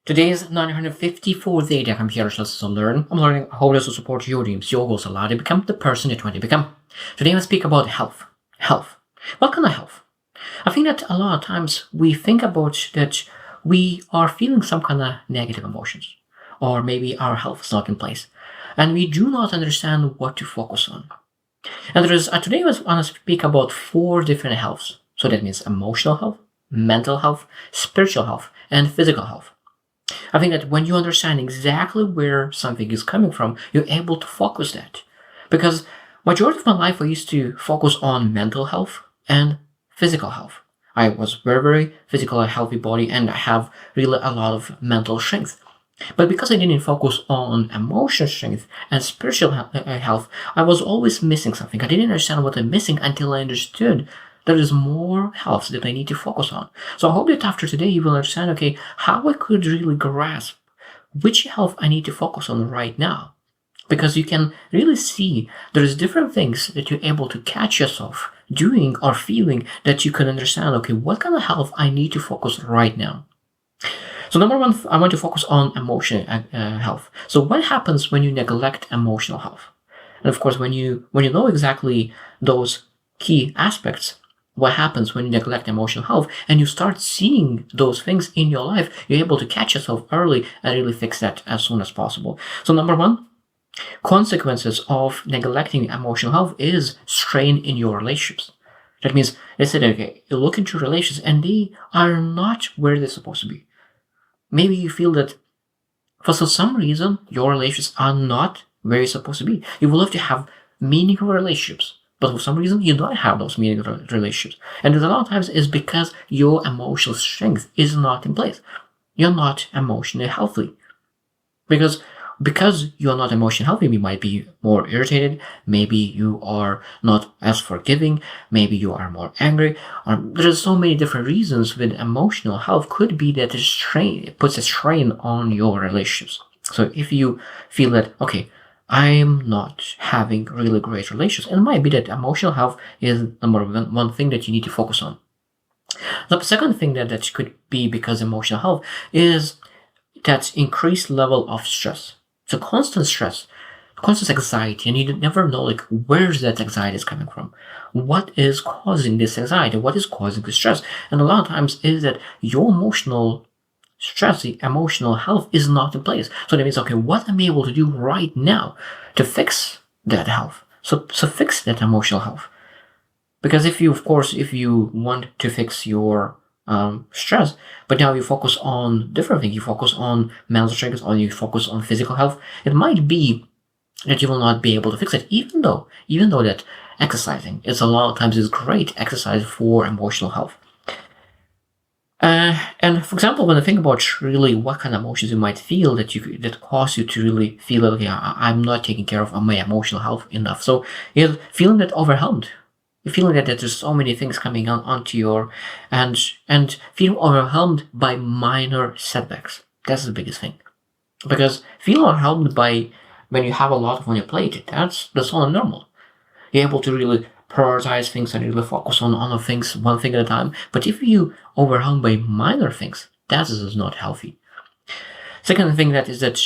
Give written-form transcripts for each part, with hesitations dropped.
Today is 954th day that I'm here to learn. I'm learning how to support your dreams, your goals, allow to become the person you're trying to become. Today I speak about health. Health. What kind of health? I think that a lot of times we think about that we are feeling some kind of negative emotions, or maybe our health is not in place, and we do not understand what to focus on. And today I want to speak about four different healths. So that means emotional health, mental health, spiritual health, and physical health. I think that when you understand exactly where something is coming from, you're able to focus that. Because majority of my life I used to focus on mental health and physical health. I was very physical, healthy body, and I have really a lot of mental strength. But because I didn't focus on emotional strength and spiritual health, I was always missing something. I didn't understand what I'm missing until I understood there is more health that I need to focus on. So I hope that after today you will understand, okay, how I could really grasp which health I need to focus on right now. Because you can really see there's different things that you're able to catch yourself doing or feeling that you can understand, okay, what kind of health I need to focus right now. So number one, I want to focus on emotional health. So what happens when you neglect emotional health? And of course, when you know exactly those key aspects, what happens when you neglect emotional health and you start seeing those things in your life, you're able to catch yourself early and really fix that as soon as possible. So number one, consequences of neglecting emotional health is strain in your relationships. That means, let's say, okay, you look into relations and they are not where they're supposed to be. Maybe you feel that for some reason your relationships are not where you're supposed to be. You would love to have meaningful relationships, but for some reason you don't have those meaningful relationships. And a lot of times it's because your emotional strength is not in place. You're not emotionally healthy. Because you are not emotionally healthy, you might be more irritated, maybe you are not as forgiving, maybe you are more angry. There's so many different reasons with emotional health could be that it puts a strain on your relationships. So if you feel that, okay, I'm not having really great relations, and it might be that emotional health is number one thing that you need to focus on. The second thing that could be because emotional health is that increased level of stress. So constant stress, constant anxiety, and you never know like where's that anxiety is coming from. What is causing this anxiety? What is causing the stress? And a lot of times is that your emotional stress, the emotional health is not in place. So that means, okay, what am I able to do right now to fix that health? So fix that emotional health. Because if you want to fix your stress, but now you focus on different things, you focus on mental strength, or you focus on physical health, it might be that you will not be able to fix it, even though that exercising is a lot of times is great exercise for emotional health. And for example, when I think about really what kind of emotions you might feel that cause you to really feel okay, I'm not taking care of my emotional health enough. So you're feeling that overwhelmed. You're feeling that there's so many things coming onto your and feeling overwhelmed by minor setbacks. That's the biggest thing. Because feeling overwhelmed by when you have a lot on your plate, that's all normal. You're able to really prioritize things and really focus on other things, one thing at a time. But if you overwhelmed by minor things, that is not healthy. Second thing that is that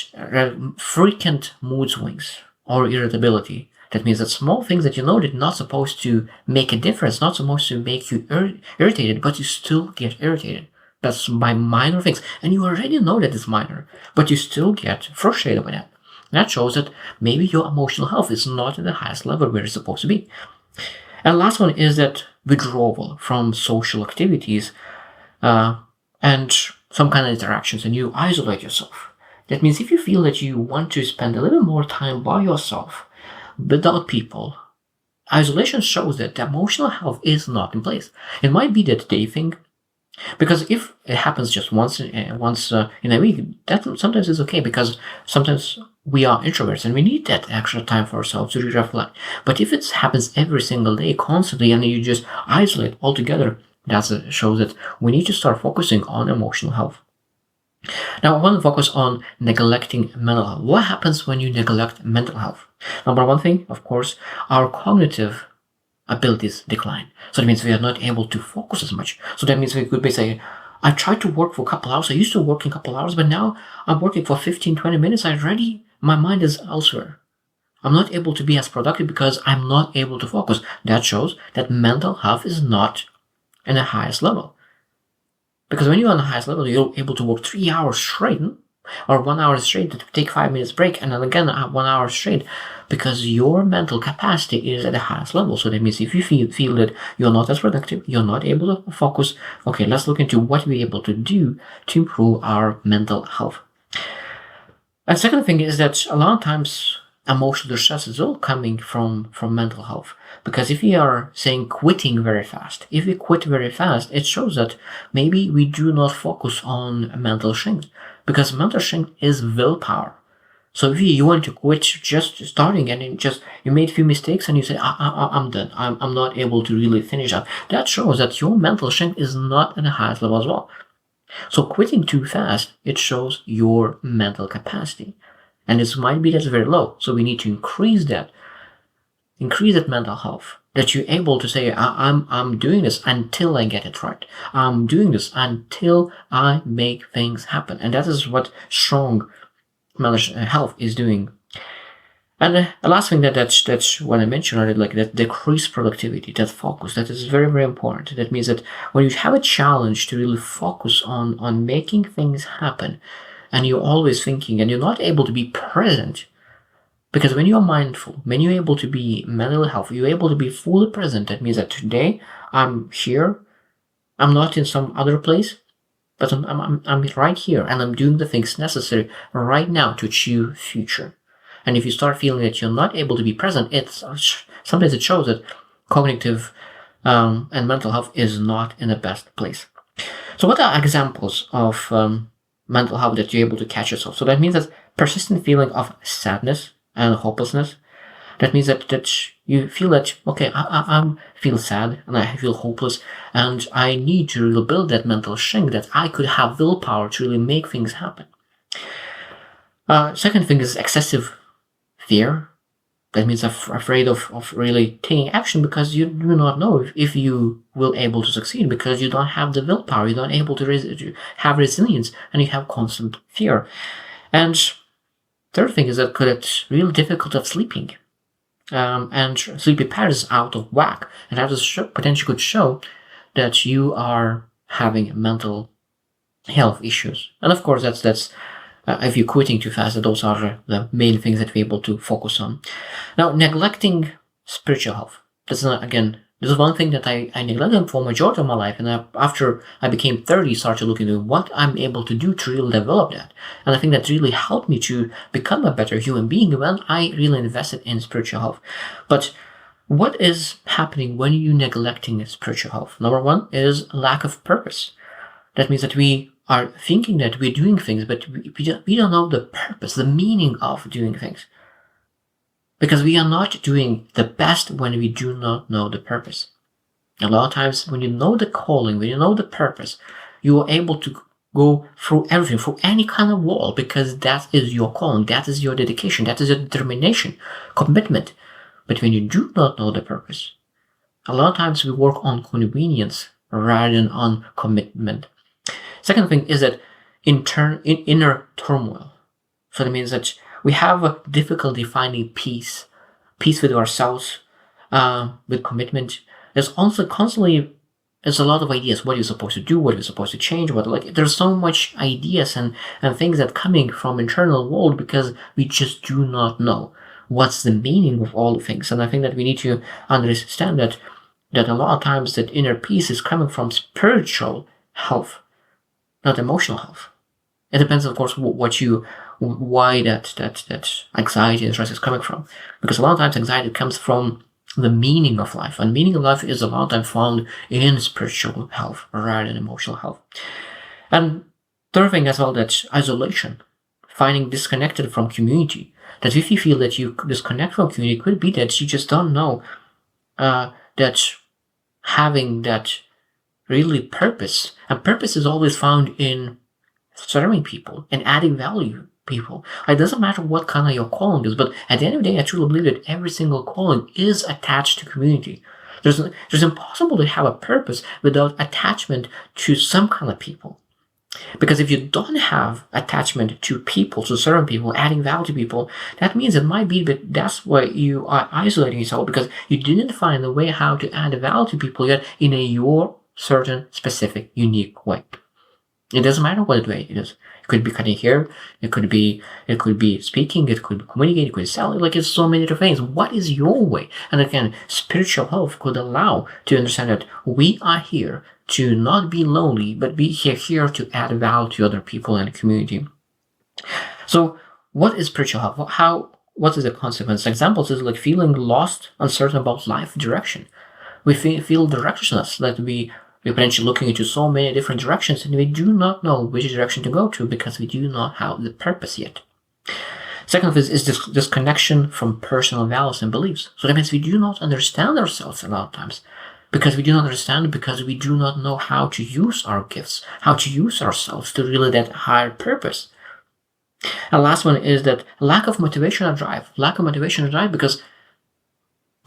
frequent mood swings or irritability. That means that small things that you know that not supposed to make a difference, not supposed to make you irritated, but you still get irritated. That's by minor things. And you already know that it's minor, but you still get frustrated by that. That shows that maybe your emotional health is not at the highest level where it's supposed to be. And last one is that withdrawal from social activities and some kind of interactions, and you isolate yourself. That means if you feel that you want to spend a little more time by yourself, without people, isolation shows that the emotional health is not in place. It might be that they think, because if it happens just once in a week, that sometimes is okay, because sometimes we are introverts and we need that extra time for ourselves to reflect. But if it happens every single day, constantly, and you just isolate altogether, that shows that we need to start focusing on emotional health. Now, I want to focus on neglecting mental health. What happens when you neglect mental health? Number one thing, of course, our cognitive abilities decline. So that means we are not able to focus as much. So that means we could be saying, I tried to work for a couple hours. I used to work in a couple hours, but now I'm working for 15, 20 minutes. My mind is elsewhere. I'm not able to be as productive because I'm not able to focus. That shows that mental health is not in the highest level. Because when you're on the highest level, you're able to work 3 hours straight, or 1 hour straight, to take 5 minutes break, and then again 1 hour straight, because your mental capacity is at the highest level. So that means if you feel that you're not as productive, you're not able to focus, okay, let's look into what we're able to do to improve our mental health. And second thing is that a lot of times emotional distress is all coming from mental health. Because if we are saying quitting very fast, if we quit very fast, it shows that maybe we do not focus on mental strength. Because mental strength is willpower. So if you want to quit just starting and you made a few mistakes and you say, I'm done, I'm not able to really finish up, that shows that your mental strength is not at the highest level as well. So quitting too fast, it shows your mental capacity. And this might be that's very low. So we need to increase that mental health. That you're able to say, I'm doing this until I get it right. I'm doing this until I make things happen. And that is what strong mental health is doing. And the last thing that's what I mentioned already, like that decreased productivity, that focus, that is very, very important. That means that when you have a challenge to really focus on making things happen, and you're always thinking and you're not able to be present, because when you're mindful, when you're able to be mentally healthy, you're able to be fully present. That means that today I'm here, I'm not in some other place, but I'm right here and I'm doing the things necessary right now to achieve future. And if you start feeling that you're not able to be present, sometimes it shows that cognitive and mental health is not in the best place. So what are examples of mental health that you're able to catch yourself? So that means that persistent feeling of sadness and hopelessness. That means that you feel that, okay, I feel sad and I feel hopeless and I need to really build that mental strength that I could have willpower to really make things happen. Second thing is excessive fear. That means afraid of really taking action because you do not know if you will able to succeed, because you don't have the willpower, you're not able to have resilience, and you have constant fear. And third thing is that it's really difficult of sleeping. And sleepy patterns out of whack. And that is potentially could show that you are having mental health issues. And of course, that's if you're quitting too fast, those are the main things that we're able to focus on. Now, neglecting spiritual health. This is one thing that I neglected for majority of my life. And after I became 30, started looking at what I'm able to do to really develop that. And I think that really helped me to become a better human being when I really invested in spiritual health. But what is happening when you're neglecting spiritual health? Number one is lack of purpose. That means that we are thinking that we're doing things, but we don't know the purpose, the meaning of doing things. Because we are not doing the best when we do not know the purpose. A lot of times when you know the calling, when you know the purpose, you are able to go through everything, through any kind of wall, because that is your calling, that is your dedication, that is your determination, commitment. But when you do not know the purpose, a lot of times we work on convenience rather than on commitment. Second thing is that inner turmoil. So that means that we have a difficulty finding peace with ourselves, with commitment. There's also constantly, there's a lot of ideas. What you're supposed to do, what you're supposed to change, there's so much ideas and things that coming from internal world because we just do not know what's the meaning of all the things. And I think that we need to understand that a lot of times that inner peace is coming from spiritual health, not emotional health. It depends, of course, why that anxiety and stress is coming from. Because a lot of times anxiety comes from the meaning of life. And meaning of life is a lot of time found in spiritual health rather than emotional health. And third thing as well, that isolation, finding disconnected from community. That if you feel that you disconnect from community, it could be that you just don't know that having that really purpose. And purpose is always found in serving people and adding value people. It doesn't matter what kind of your calling is, but at the end of the day, I truly believe that every single calling is attached to community. There's impossible to have a purpose without attachment to some kind of people. Because if you don't have attachment to people, to certain people, adding value to people, that means it might be that that's why you are isolating yourself, because you didn't find a way how to add value to people yet in your certain specific unique way. It doesn't matter what way it is. It could be cutting hair, it could be speaking, it could be communicating, it could be selling, like it's so many different things. What is your way? And again, spiritual health could allow to understand that we are here to not be lonely, but be here to add value to other people and the community. So what is spiritual health? What is the consequence? Examples is like feeling lost, uncertain about life direction. We feel directionless, that we're potentially looking into so many different directions and we do not know which direction to go to because we do not have the purpose yet. Second is this disconnection from personal values and beliefs. So that means we do not understand ourselves a lot of times. Because we do not understand, because we do not know how to use our gifts, how to use ourselves to really that higher purpose. And last one is that lack of motivation or drive. Lack of motivation or drive because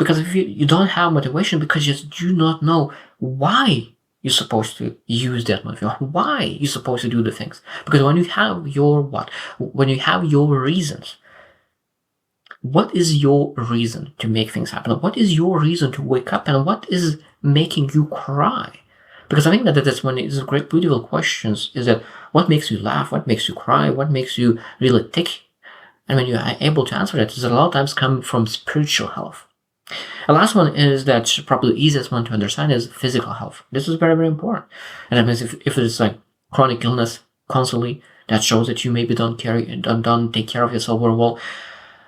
if you don't have motivation, because you do not know why you're supposed to use that motivation, why you're supposed to do the things. Because when you have when you have your reasons, what is your reason to make things happen? What is your reason to wake up? And what is making you cry? Because I think that's one of the great, beautiful questions, is that what makes you laugh? What makes you cry? What makes you really tick? And when you are able to answer that, it's a lot of times come from spiritual health. The last one is that probably the easiest one to understand is physical health. This is very, very important. And that means if it's like chronic illness constantly, that shows that you maybe don't take care of yourself very well.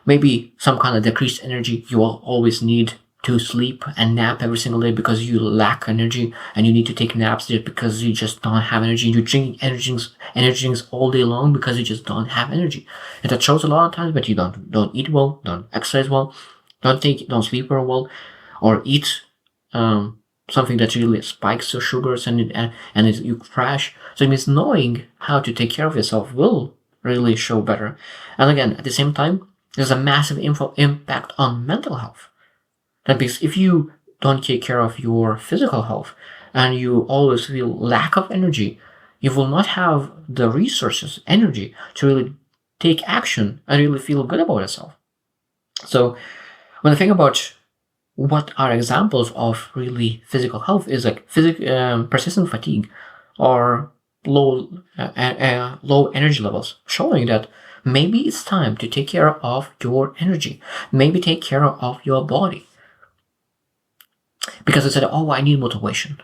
Maybe some kind of decreased energy. You will always need to sleep and nap every single day because you lack energy, and you need to take naps because you just don't have energy. You're drinking energy drinks all day long because you just don't have energy. And that shows a lot of times, but you don't eat well, don't exercise well, don't sleep very well, or eat something that really spikes your sugars and you crash. So it means knowing how to take care of yourself will really show better. And again, at the same time, there's a massive impact on mental health. That means if you don't take care of your physical health and you always feel lack of energy, you will not have the resources, energy to really take action and really feel good about yourself. So when I think about what are examples of really physical health, is like persistent fatigue or low energy levels, showing that maybe it's time to take care of your energy. Maybe take care of your body. Because I said, I need motivation.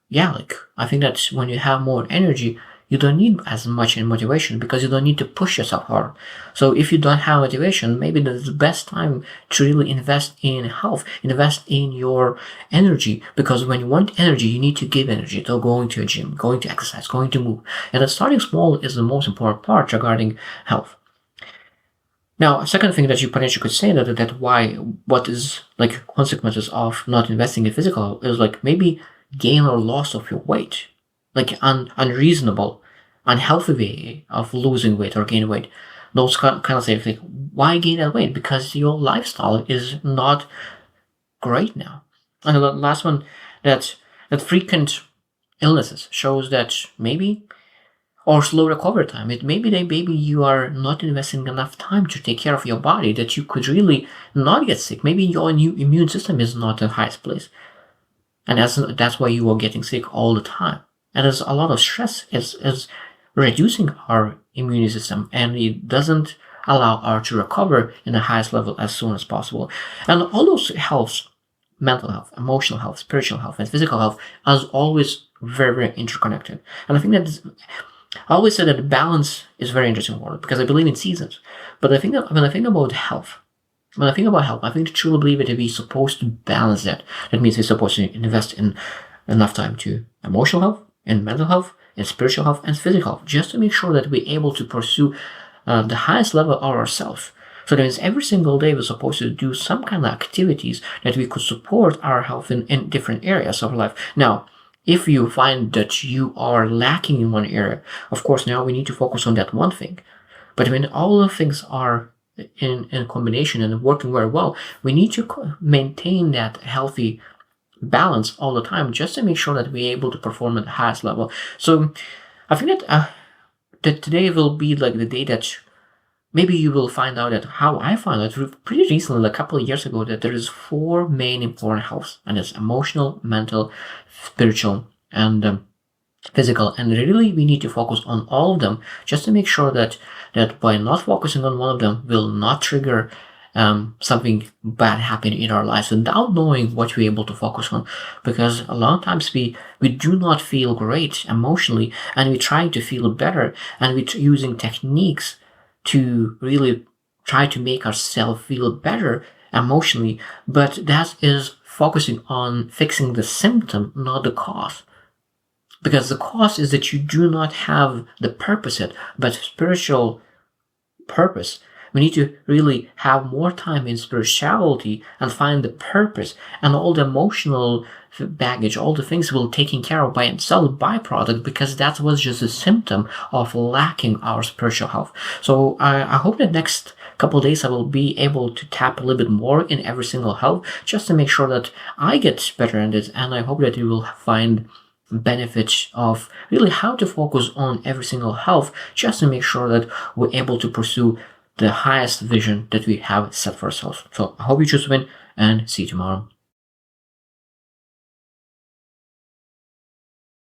Yeah, I think that when you have more energy, you don't need as much motivation because you don't need to push yourself hard. So if you don't have motivation, maybe that's the best time to really invest in health, invest in your energy. Because when you want energy, you need to give energy. So going to a gym, going to exercise, going to move. And starting small is the most important part regarding health. Now, a second thing that you potentially could say what is like consequences of not investing in physical is like maybe gain or loss of your weight, like unreasonable, unhealthy way of losing weight or gaining weight. Those kind of things, like why gain that weight? Because your lifestyle is not great now. And the last one, that frequent illnesses shows that maybe, or slow recovery time. Maybe you are not investing enough time to take care of your body, that you could really not get sick. Maybe your new immune system is not in the highest place. And that's why you are getting sick all the time. And there's a lot of stress is reducing our immune system, and it doesn't allow us to recover in the highest level as soon as possible. And all those healths, mental health, emotional health, spiritual health, and physical health, is always very, very interconnected. And I think that I always say that balance is very interesting word, because I believe in seasons. But I think that when I think about health, I truly believe that we're supposed to balance that. That means we're supposed to invest in enough time to emotional health, and mental health, and spiritual health, and physical health, just to make sure that we're able to pursue the highest level of ourselves. So that means every single day we're supposed to do some kind of activities that we could support our health in different areas of life. Now, if you find that you are lacking in one area, of course, now we need to focus on that one thing. But when all the things are in combination and working very well, we need to maintain that healthy balance all the time just to make sure that we're able to perform at the highest level. So I think that today will be like the day that maybe you will find out that how I found out pretty recently, like a couple of years ago, that there is 4 main important healths, and it's emotional, mental, spiritual, and physical. And really, we need to focus on all of them just to make sure that by not focusing on one of them will not trigger something bad happening in our lives without knowing what we're able to focus on. Because a lot of times we do not feel great emotionally, and we try to feel better, and we're using techniques to really try to make ourselves feel better emotionally, but that is focusing on fixing the symptom, not the cause. Because the cause is that you do not have the purpose yet, but spiritual purpose. We need to really have more time in spirituality and find the purpose, and all the emotional baggage, all the things will taken care of by itself, byproduct, because that was just a symptom of lacking our spiritual health. So I hope that next couple of days I will be able to tap a little bit more in every single health just to make sure that I get better at it, and I hope that you will find benefits of really how to focus on every single health just to make sure that we're able to pursue the highest vision that we have set for ourselves. So I hope you choose to win, and see you tomorrow.